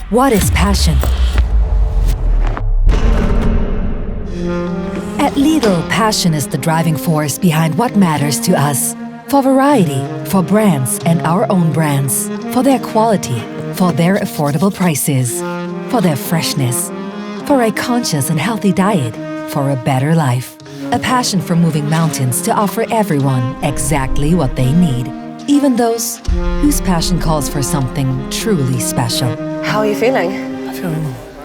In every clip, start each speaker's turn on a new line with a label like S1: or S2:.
S1: What is passion? At Lidl, passion is the driving force behind what matters to us. For variety, for brands and our own brands, for their quality, for their affordable prices, for their freshness, for a conscious and healthy diet, for a better life. A passion for moving mountains to offer everyone exactly what they need, even those whose passion calls for something truly special.
S2: How are you feeling?
S3: I feel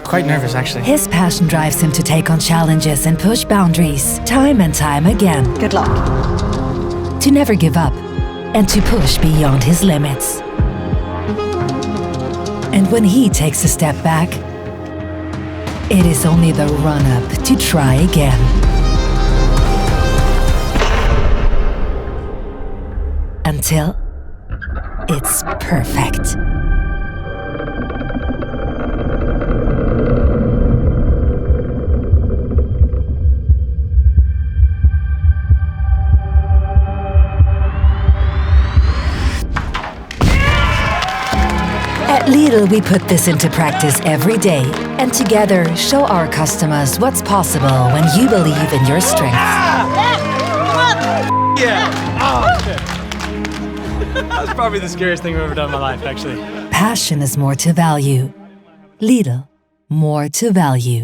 S3: quite nervous, actually.
S1: His passion drives him to take on challenges and push boundaries, time and time again.
S2: Good luck.
S1: To never give up, and to push beyond his limits. And when he takes a step back, it is only the run-up to try again. Until it's perfect. At Lidl, we put this into practice every day and together show our customers what's possible when you believe in your strength.
S3: Yeah! Oh, shit. That's probably the scariest thing I've ever done in my life, actually.
S1: Passion is more to value. Lidl, more to value.